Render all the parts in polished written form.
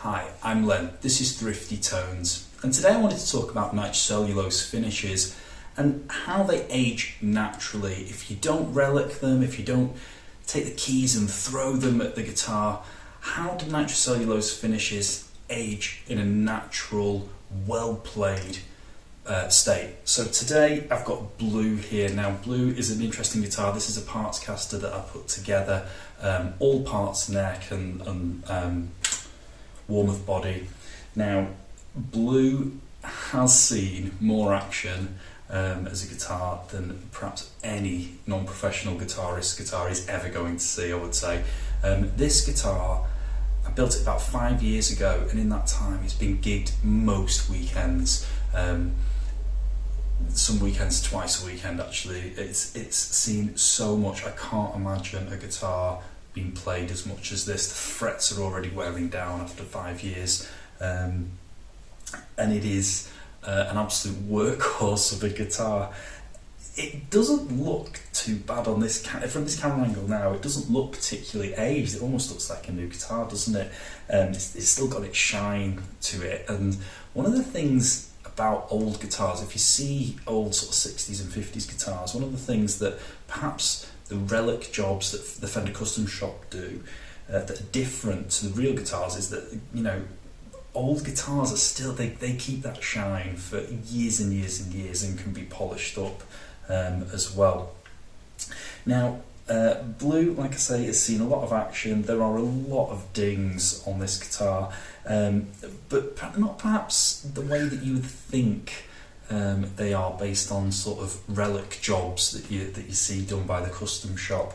Hi, I'm Len, this is Thrifty Tones, and today I wanted to talk about nitrocellulose finishes and how they age naturally. If you don't relic them, if you don't take the keys and throw them at the guitar, how do nitrocellulose finishes age in a natural, well-played state? So today I've got Blue here. Now Blue is an interesting guitar. This is a parts caster that I put together, all parts, neck and Warmouth body. Now Blue has seen more action as a guitar than perhaps any non-professional guitar is ever going to see, I would say. This guitar, I built it about 5 years ago, and in that time it's been gigged most weekends. Some weekends twice a weekend actually. It's seen so much. I can't imagine a guitar being played as much as this. The frets are already wearing down after 5 years, and it is an absolute workhorse of a guitar. It doesn't look too bad on this from this camera angle now. It doesn't look particularly aged. It almost looks like a new guitar, doesn't it? It's still got its shine to it. And one of the things about old guitars, if you see old sort of 60s and 50s guitars, one of the things that perhaps the relic jobs that the Fender Custom Shop do that are different to the real guitars is that, you know, old guitars are still, they keep that shine for years and years and years and can be polished up as well. Now Blue, like I say, has seen a lot of action. There are a lot of dings on this guitar, but not perhaps the way that you would think they are, based on sort of relic jobs that you see done by the custom shop.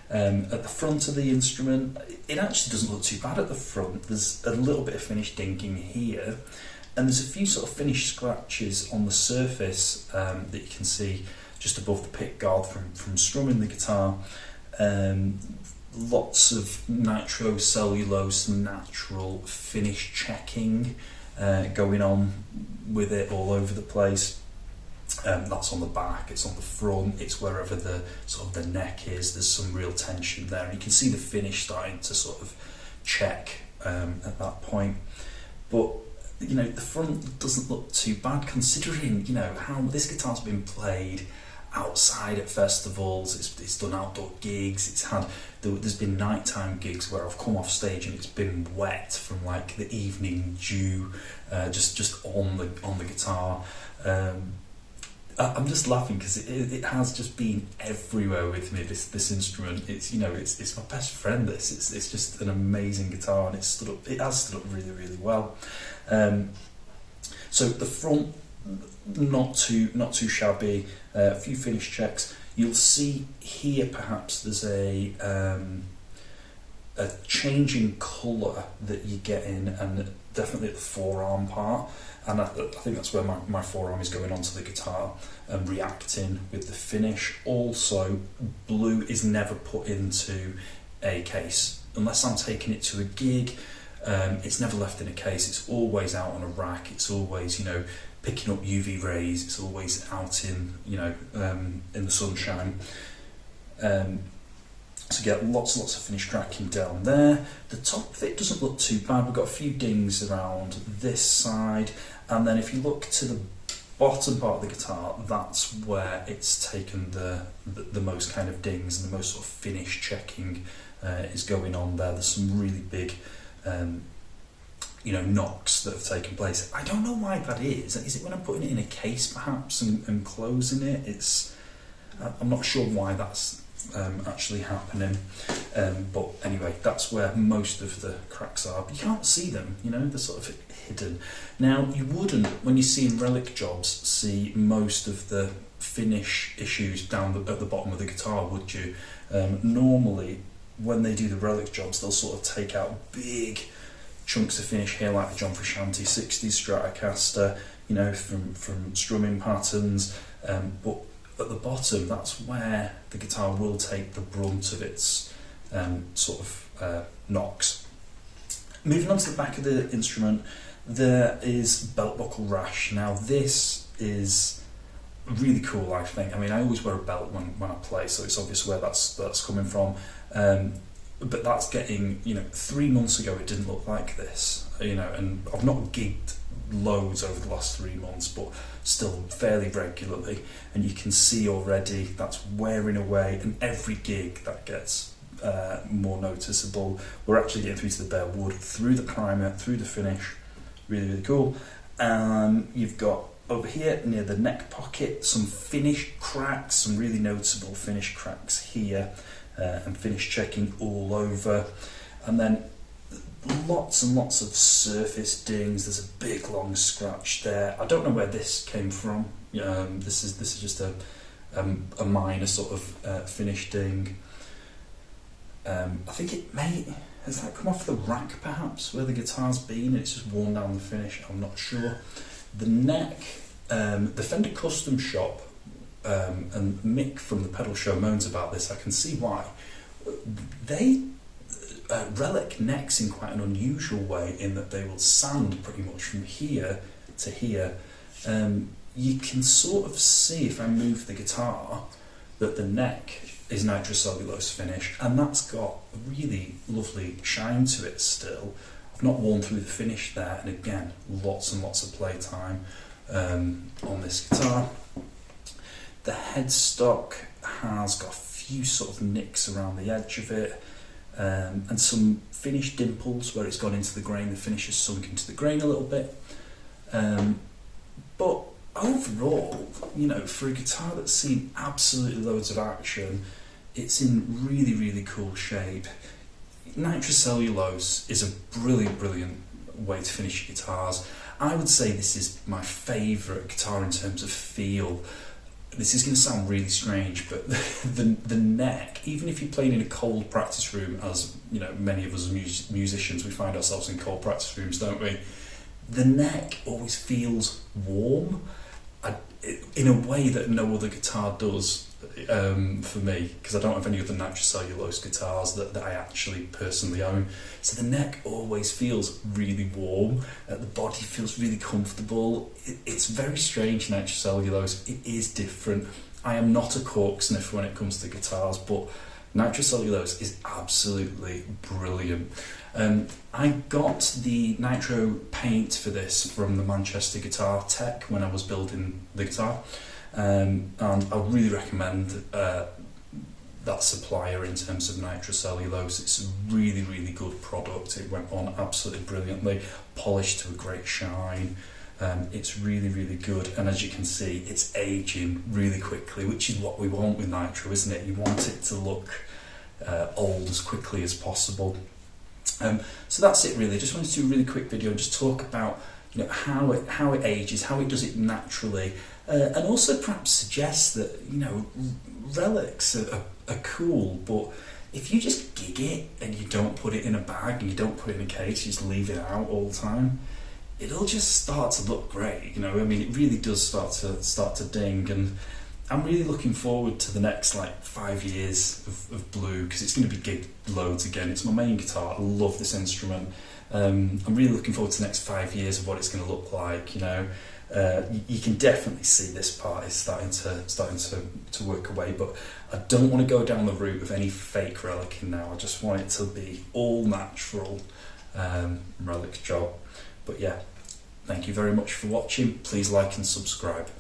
At the front of the instrument, it actually doesn't look too bad at the front. There's a little bit of finish dinging here, and there's a few sort of finish scratches on the surface that you can see just above the pick guard from strumming the guitar. Lots of nitrocellulose natural finish checking going on with it all over the place. That's on the back, it's on the front, it's wherever the sort of the neck is. There's some real tension there, and you can see the finish starting to sort of check at that point. But you know, the front doesn't look too bad, considering, you know, how this guitar's been played outside at festivals. It's done outdoor gigs. There's been nighttime gigs where I've come off stage and it's been wet from like the evening dew just on the guitar. I'm just laughing because it has just been everywhere with me, this instrument. It's, you know, it's my best friend. It's just an amazing guitar, and it has stood up really, really well. So the front, not too shabby. A few finish checks. You'll see here perhaps there's a change in colour that you get in, and definitely at the forearm part, and I think that's where my forearm is going onto the guitar and reacting with the finish. Also, Blue is never put into a case unless I'm taking it to a gig. It's never left in a case. It's always out on a rack. It's always, you know, picking up UV rays. It's always out in, you know, in the sunshine. So get lots of finish cracking down there. The top of it doesn't look too bad. We've got a few dings around this side, and then if you look to the bottom part of the guitar, that's where it's taken the most kind of dings, and the most sort of finish checking is going on there. There's some really big you know, knocks that have taken place. I don't know why that is. Is it when I'm putting it in a case perhaps and closing it? I'm not sure why that's actually happening, but anyway, that's where most of the cracks are. But you can't see them, you know, they're sort of hidden. Now, you wouldn't, when you see relic jobs, see most of the finish issues down at the bottom of the guitar, would you? Normally, when they do the relic jobs, they'll sort of take out big chunks of finish here, like the John Frusciante 60s Stratocaster, you know, from strumming patterns, but at the bottom, that's where the guitar will take the brunt of its sort of knocks. Moving on to the back of the instrument, there is belt buckle rash. Now this is really cool, I think. I mean, I always wear a belt when I play, so it's obvious where that's coming from. but that's getting, 3 months ago it didn't look like this, and I've not gigged loads over the last 3 months, but still fairly regularly, and you can see already that's wearing away, and every gig that gets more noticeable. We're actually getting through to the bare wood, through the primer, through the finish. Really, really cool. You've got over here near the neck pocket some finish cracks, some really noticeable finish cracks here, and finish checking all over, and then lots and lots of surface dings. There's a big long scratch there. I don't know where this came from. This is just a minor sort of finish ding. I think has that come off the rack perhaps where the guitar's been, and it's just worn down the finish. I'm not sure. The neck, the Fender Custom Shop, and Mick from the Pedal Show moans about this. I can see why. They relic necks in quite an unusual way, in that they will sand pretty much from here to here. You can sort of see, if I move the guitar, that the neck is nitrocellulose finish, and that's got a really lovely shine to it still. I've not worn through the finish there, and again, lots and lots of playtime on this guitar. The headstock has got a few sort of nicks around the edge of it, and some finish dimples where it's gone into the grain. The finish has sunk into the grain a little bit, but overall, for a guitar that's seen absolutely loads of action, it's in really, really cool shape. Nitrocellulose is a brilliant way to finish your guitars. I would say this is my favourite guitar in terms of feel. This is going to sound really strange, but the neck, even if you're playing in a cold practice room, as many of us as musicians, we find ourselves in cold practice rooms, don't we? The neck always feels warm, in a way that no other guitar does, for me, because I don't have any other nitrocellulose guitars that I actually personally own. So the neck always feels really warm, the body feels really comfortable. It's very strange, nitrocellulose. It is different. I am not a cork sniffer when it comes to guitars, but nitrocellulose is absolutely brilliant. I got the nitro paint for this from the Manchester Guitar Tech when I was building the guitar, and I really recommend that supplier in terms of nitrocellulose. It's a really, really good product. It went on absolutely brilliantly, polished to a great shine. It's really, really good, and as you can see, it's aging really quickly, which is what we want with nitro, isn't it? You want it to look old as quickly as possible. So that's it really. Just wanted to do a really quick video and just talk about how it ages, how it does it naturally, and also perhaps suggest that relics are cool, but if you just gig it and you don't put it in a bag and you don't put it in a case, you just leave it out all the time, it'll just start to look great. I mean, it really does start to ding, and I'm really looking forward to the next 5 years of Blue, because it's going to be gigged loads again. It's my main guitar. I love this instrument. I'm really looking forward to the next 5 years of what it's going to look like. You can definitely see this part is starting to work away, but I don't want to go down the route of any fake relicing now. I just want it to be all natural relic job. But yeah, thank you very much for watching. Please like and subscribe.